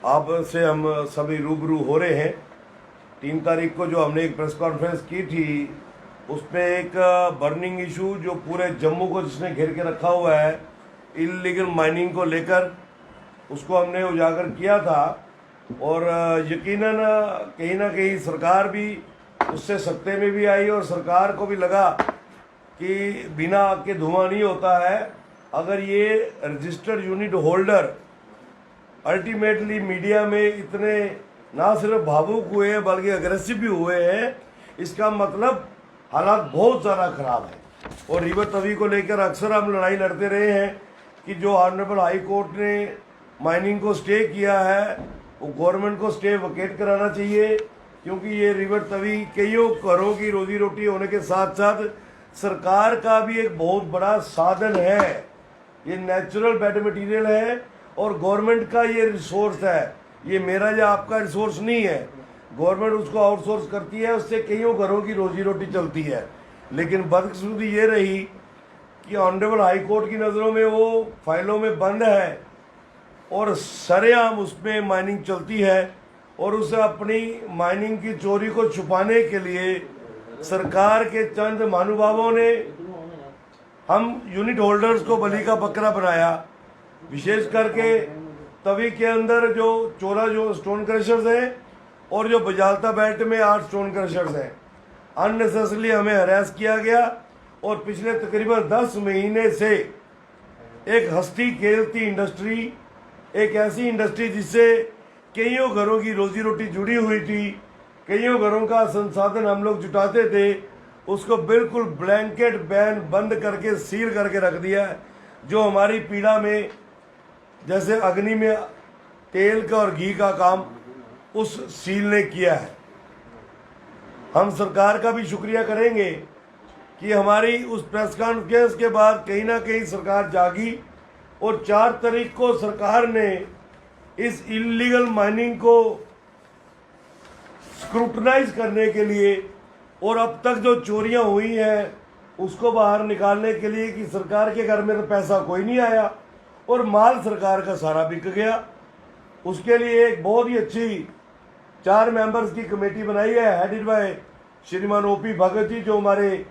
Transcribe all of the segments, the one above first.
आपसे हम सभी रूबरू हो रहे हैं। 3 तारीख को जो हमने एक प्रेस कॉन्फ्रेंस की थी, उसमें एक बर्निंग इशू जो पूरे जम्मू को जिसने घेर के रखा हुआ है, इलीगल माइनिंग को लेकर, उसको हमने उजागर किया था। और यकीनन कहीं ना कहीं सरकार भी उससे सत्ते में भी आई और सरकार को भी लगा कि बिना आग के धुआं नहीं होता है। अगर ये registered unit holder ultimately media में इतने ना सिर्फ भावुक हुए हैं बल्कि अग्रेसिव भी हुए हैं, इसका मतलब हालात बहुत ज़्यादा ख़राब है। और रिवर तवी को लेकर अक्सर हम लड़ाई लड़ते रहे हैं कि जो ऑनरेबल हाई कोर्ट ने माइनिंग को स्टे किया है, वो गवर्नमेंट को स्टे वकेट कराना चाहिए, क्योंकि ये रिवर तवी कईयों घरों की रोजी रोटी होने के साथ साथ सरकार का भी एक बहुत बड़ा साधन है। ये नेचुरल बेड मटेरियल है और गवर्नमेंट का ये रिसोर्स है। ये मेरा या आपका रिसोर्स नहीं है, गवर्नमेंट उसको आउटसोर्स करती है, उससे कईयों घरों की रोजी रोटी चलती है। लेकिन बदकिस्मती ये रही कि ऑनरेबल हाई कोर्ट की नज़रों में वो फाइलों में बंद है और सरेआम उसमें माइनिंग चलती है। और उसे अपनी माइनिंग की चोरी को छुपाने के लिए सरकार के चंद महानुभावों ने हम यूनिट होल्डर्स को बलि का बकरा बनाया। विशेष करके तवी के अंदर जो 14 स्टोन क्रशर्स हैं और जो बजालता बेल्ट में 8 स्टोन क्रशर्स हैं, अननेसेसरली हमें हरास किया गया। और पिछले तकरीबन 10 महीने से एक हंसती खेलती इंडस्ट्री, एक ऐसी इंडस्ट्री जिससे कईयों घरों की रोजी रोटी जुड़ी हुई थी, कईयों घरों का संसाधन हम लोग जुटाते थे, उसको बिल्कुल ब्लैंकेट बैन बंद करके सील करके रख दिया है। जो हमारी पीड़ा में जैसे अग्नि में तेल का और घी का काम उस सील ने किया है। हम सरकार का भी शुक्रिया करेंगे कि हमारी उस प्रेस कॉन्फ्रेंस के बाद कहीं ना कहीं सरकार जागी और 4 तारीख को सरकार ने इस इलीगल माइनिंग को स्क्रूटनाइज करने के लिए और अब तक जो चोरियां हुई हैं उसको बाहर निकालने के लिए कि सरकार के घर में तो पैसा कोई नहीं आया और माल सरकार का सारा बिक गया, उसके लिए एक बहुत ही अच्छी 4 मेंबर्स की कमेटी बनाई है, हेडेड बाय श्रीमान ओपी भगत जी, जो हमारे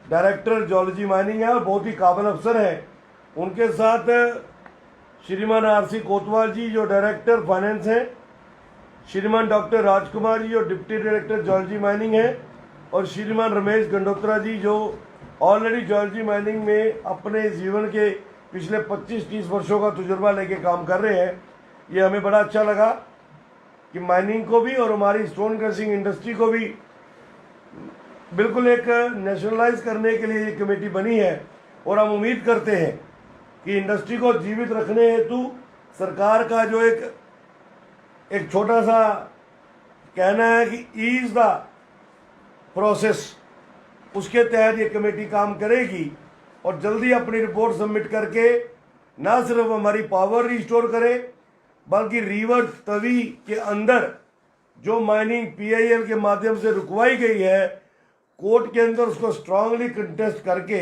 डायरेक्टर जियोलॉजी माइनिंग है और बहुत ही काबिल अफसर हैं। उनके साथ श्रीमान आरसी कोतवाल जी जो डायरेक्टर फाइनेंस हैं, श्रीमान डॉक्टर राजकुमार जी जो डिप्टी डायरेक्टर जियोलॉजी माइनिंग है, और श्रीमान रमेश गंडोत्रा जी जो ऑलरेडी जियोलॉजी माइनिंग में अपने जीवन के पिछले 25-30 वर्षों का तजुर्बा लेके काम कर रहे हैं। ये हमें बड़ा अच्छा लगा कि माइनिंग को भी और हमारी स्टोन क्रशिंग इंडस्ट्री को भी बिल्कुल एक नेशनलाइज करने के लिए ये कमेटी बनी है। और हम उम्मीद करते हैं कि इंडस्ट्री को जीवित रखने हेतु सरकार का जो एक छोटा सा कहना है कि ईज द प्रोसेस, उसके तहत ये कमेटी काम करेगी और जल्दी अपनी रिपोर्ट सबमिट करके ना सिर्फ हमारी पावर रिस्टोर करे बल्कि रिवर तवी के अंदर जो माइनिंग पीआईएल के माध्यम से रुकवाई गई है, कोर्ट के अंदर उसको स्ट्रांगली कंटेस्ट करके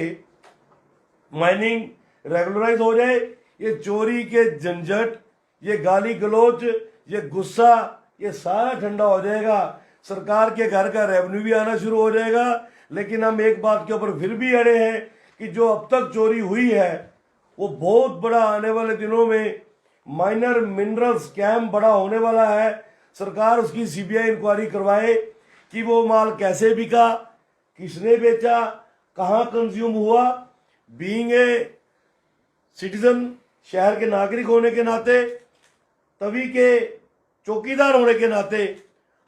माइनिंग रेगुलराइज हो जाए। ये चोरी के झंझट, ये गाली गलोच, ये गुस्सा, ये सारा ठंडा हो जाएगा। सरकार के घर का रेवेन्यू भी आना शुरू हो जाएगा। लेकिन हम एक बात के ऊपर फिर भी अड़े हैं कि जो अब तक चोरी हुई है वो बहुत बड़ा आने वाले दिनों में माइनर मिनरल स्कैम बड़ा होने वाला है। सरकार उसकी सीबीआई इंक्वायरी करवाए कि वो माल कैसे बिका, किसने बेचा, कहाँ कंज्यूम हुआ। बीइंग ए सिटीजन, शहर के नागरिक होने के नाते, तभी के चौकीदार होने के नाते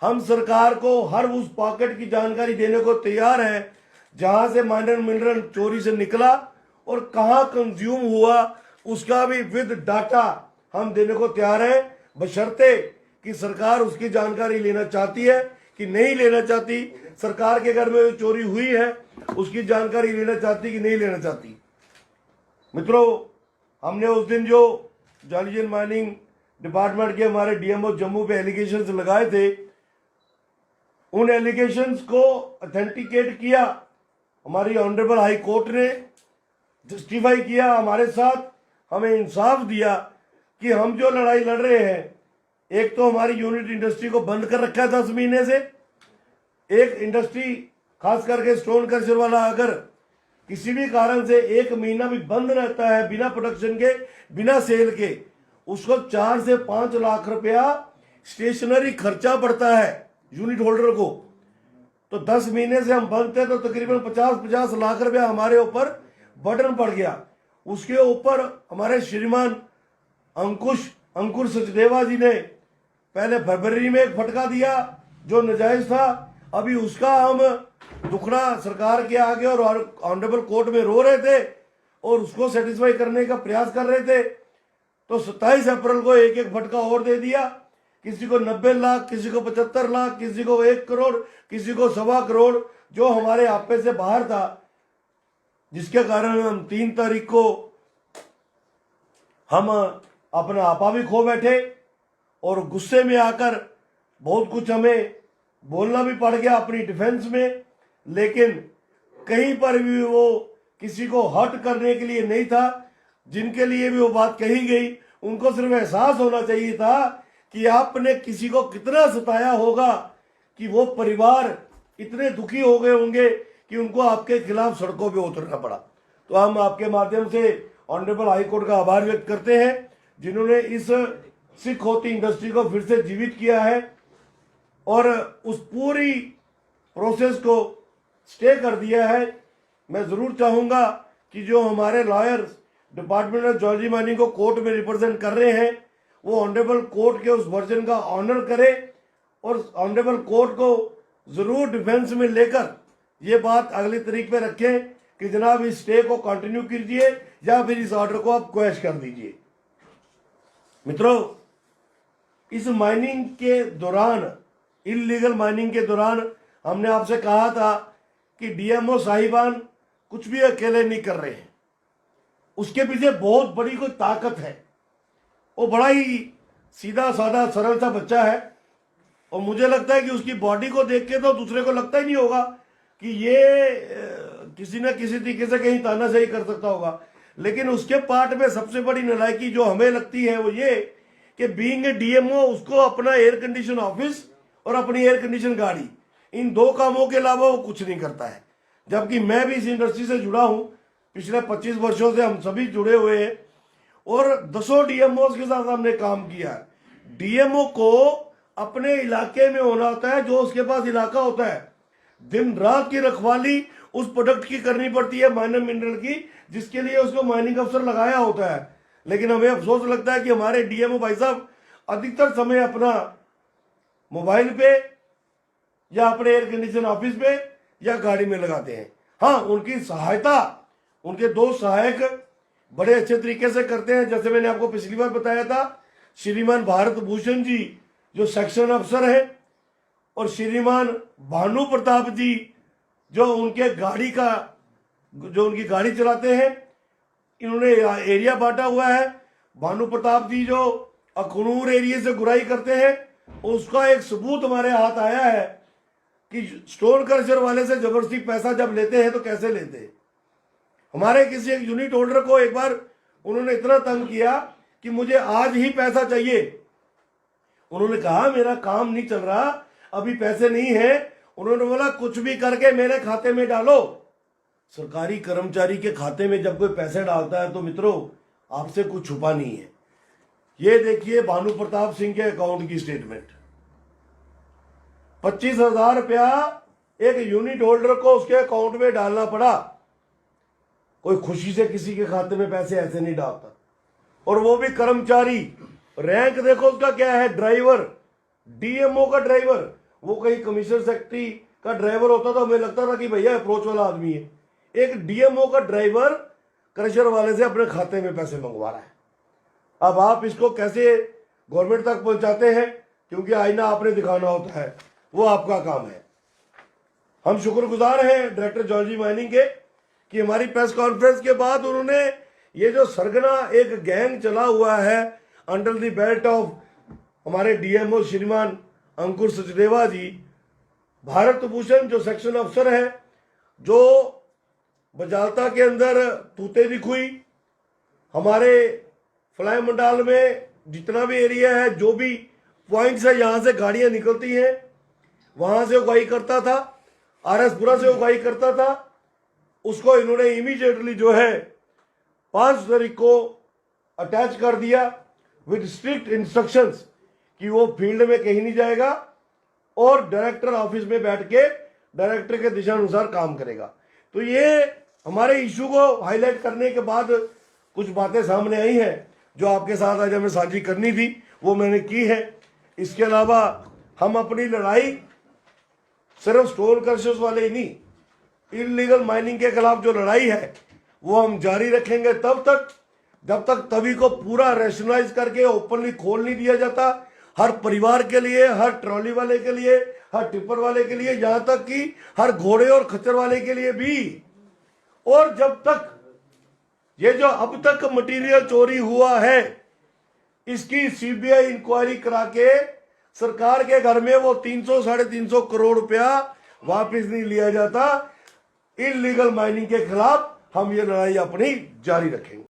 हम सरकार को हर उस पॉकेट की जानकारी देने को तैयार हैं जहां से माइनर मिनरल चोरी से निकला और कहां कंज्यूम हुआ, उसका भी विद डाटा हम देने को तैयार हैं, बशर्ते कि सरकार उसकी जानकारी लेना चाहती है कि नहीं लेना चाहती। सरकार के घर में जो चोरी हुई है उसकी जानकारी लेना चाहती कि नहीं लेना चाहती। मित्रों, हमने उस दिन जो जियोलॉजी एंड माइनिंग डिपार्टमेंट के हमारे डीएमओ जम्मू पे एलिगेशंस लगाए थे, उन एलिगेशंस को ऑथेंटिकेट किया हमारी ऑनरेबल हाई कोर्ट ने, जस्टिफाई किया हमारे साथ, हमें इंसाफ दिया कि हम जो लड़ाई लड़ रहे हैं एक तो हमारी यूनिट इंडस्ट्री को बंद कर रखा है 10 महीने से। एक इंडस्ट्री खास करके स्टोन क्रशर वाला अगर किसी भी कारण से 1 महीना भी बंद रहता है बिना प्रोडक्शन के, बिना सेल के, उसको 4 से 5 लाख रुपया स्टेशनरी खर्चा पड़ता है यूनिट होल्डर को। तो 10 महीने से हम बंद थे तो तकरीबन 50-50 लाख रुपया हमारे ऊपर बर्डन पड़ गया। उसके ऊपर हमारे श्रीमान अंकुर सचदेवा जी ने पहले फरवरी में एक फटका दिया जो नाजायज था। अभी उसका हम दुखड़ा सरकार के आगे और ऑनरेबल कोर्ट में रो रहे थे और उसको सेटिस्फाई करने का प्रयास कर रहे थे। तो 27 अप्रैल को एक एक फटका और दे दिया, किसी को 90 लाख, किसी को 75 लाख, किसी को 1 करोड़, किसी को 1.25 करोड़, जो हमारे आपे से बाहर था, जिसके कारण हम 3 तारीख को हम अपना आपा भी खो बैठे और गुस्से में आकर बहुत कुछ हमें बोलना भी पड़ गया अपनी डिफेंस में। लेकिन कहीं पर भी वो किसी को हर्ट करने के लिए नहीं था। जिनके लिए भी वो बात कही गई उनको सिर्फ एहसास होना चाहिए था कि आपने किसी को कितना सताया होगा कि वो परिवार इतने दुखी हो गए होंगे कि उनको आपके खिलाफ सड़कों पे उतरना पड़ा। तो हम आपके माध्यम से ऑनरेबल हाई कोर्ट का आभार व्यक्त करते हैं जिन्होंने इस सिख होती इंडस्ट्री को फिर से जीवित किया है और उस पूरी प्रोसेस को स्टे कर दिया है। मैं ज़रूर चाहूँगा कि जो हमारे लॉयर्स डिपार्टमेंट ऑफ ज्योलॉजी माइनिंग को कोर्ट में रिप्रेजेंट कर रहे हैं वो ऑनरेबल कोर्ट के उस वर्जन का ऑनर करे और ऑनरेबल कोर्ट को ज़रूर डिफेंस में लेकर ये बात अगली तारीख पे रखें कि जनाब इस स्टे को कंटिन्यू कीजिए या फिर इस ऑर्डर को आप क्वैश कर दीजिए। मित्रों, इस माइनिंग के दौरान, इलीगल माइनिंग के दौरान हमने आपसे कहा था कि डीएमओ साहिबान कुछ भी अकेले नहीं कर रहे हैं, उसके पीछे बहुत बड़ी कोई ताकत है। वो बड़ा ही सीधा साधा सरल सा बच्चा है और मुझे लगता है कि उसकी बॉडी को देख के तो दूसरे को लगता ही नहीं होगा कि ये किसी न किसी तरीके से कहीं तानाशाही कर सकता होगा। लेकिन उसके पार्ट में सबसे बड़ी नालायकी जो हमें लगती है वो ये कि बीइंग ए डीएमओ उसको अपना एयर कंडीशन ऑफिस और अपनी एयर कंडीशन गाड़ी, इन 2 कामों के अलावा वो कुछ नहीं करता है। जबकि मैं भी इस इंडस्ट्री से जुड़ा हूं, पिछले 25 वर्षों से हम सभी जुड़े हुए हैं और 10 डीएमओ के साथ हमने काम किया है। डीएमओ को अपने इलाके में होना होता है, जो उसके पास इलाका होता है। दिन रात की रखवाली उस प्रोडक्ट की करनी पड़ती है, माइनर मिनरल की, जिसके लिए उसको माइनिंग अफसर लगाया होता है। लेकिन हमें अफसोस लगता है कि हमारे डीएमओ भाई साहब अधिकतर समय अपना मोबाइल पे या अपने एयर कंडीशन ऑफिस पे या गाड़ी में लगाते हैं। हाँ, उनकी सहायता उनके 2 सहायक बड़े अच्छे तरीके से करते हैं। जैसे मैंने आपको पिछली बार बताया था, श्रीमान भारत भूषण जी जो सेक्शन अफसर है और श्रीमान भानु प्रताप जी जो उनके गाड़ी का जो उनकी गाड़ी चलाते हैं, इन्होंने एरिया बांटा हुआ है। भानु प्रताप जी जो अखनूर एरिया से गुराई करते हैं, उसका एक सबूत हमारे हाथ आया है कि स्टोन क्रशर वाले से जबरदस्ती पैसा जब लेते हैं तो कैसे लेते हैं। हमारे किसी एक यूनिट होल्डर को एक बार उन्होंने इतना तंग किया कि मुझे आज ही पैसा चाहिए। उन्होंने कहा मेरा काम नहीं चल रहा, अभी पैसे नहीं है। उन्होंने बोला कुछ भी करके मेरे खाते में डालो। सरकारी कर्मचारी के खाते में जब कोई पैसे डालता है तो मित्रों आपसे कुछ छुपा नहीं है। ये देखिए भानु प्रताप सिंह के अकाउंट की स्टेटमेंट, 25,000 रुपया एक यूनिट होल्डर को उसके अकाउंट में डालना पड़ा। कोई खुशी से किसी के खाते में पैसे ऐसे नहीं डालता, और वो भी कर्मचारी। रैंक देखो उसका क्या है, ड्राइवर, डीएमओ का ड्राइवर। वो कहीं कमिश्नर सेक्रेटरी का ड्राइवर होता तो हमें लगता था कि भैया अप्रोच वाला आदमी है। एक डीएमओ का ड्राइवर क्रशर वाले से अपने खाते में पैसे मंगवा रहा है। अब आप इसको कैसे गवर्नमेंट तक पहुंचाते हैं, क्योंकि आईना आपने दिखाना होता है, वो आपका काम है। हम शुक्रगुजार हैं डायरेक्टर ज्योलॉजी माइनिंग के कि हमारी प्रेस कॉन्फ्रेंस के बाद उन्होंने ये जो सरगना एक गैंग चला हुआ है अंडर द बेल्ट ऑफ हमारे डीएमओ श्रीमान अंकुर सचदेवा जी, भारत भूषण जो सेक्शन अफसर है, जो बजालता के अंदर तूते दिखुई, हमारे फ्लाई मंडाल में जितना भी एरिया है, जो भी पॉइंट से यहाँ से गाड़ियां निकलती हैं, वहां से उगाई करता था, आरएसपुरा से उगाई करता था, उसको इन्होंने इमीडिएटली जो है 5 तारीख को अटैच कर दिया विद स्ट्रिक्ट इंस्ट्रक्शंस कि वो फील्ड में कहीं नहीं जाएगा और डायरेक्टर ऑफिस में बैठ के डायरेक्टर के दिशा अनुसार काम करेगा। तो ये हमारे इशू को हाईलाइट करने के बाद कुछ बातें सामने आई हैं जो आपके साथ आज हमें साझी करनी थी, वो मैंने की है। इसके अलावा हम अपनी लड़ाई सिर्फ स्टोन क्रशर्स वाले ही नहीं, इलीगल माइनिंग के खिलाफ जो लड़ाई है वो हम जारी रखेंगे तब तक जब तक तभी को पूरा रैशनलाइज करके ओपनली खोल नहीं दिया जाता, हर परिवार के लिए, हर ट्रॉली वाले के लिए, हर टिप्पर वाले के लिए, यहां तक कि हर घोड़े और खच्चर वाले के लिए भी। और जब तक ये जो अब तक मटेरियल चोरी हुआ है इसकी सीबीआई इंक्वायरी करा के सरकार के घर में वो 300-350 करोड़ रुपया वापस नहीं लिया जाता। इलीगल माइनिंग के खिलाफ हम ये लड़ाई अपनी जारी रखेंगे।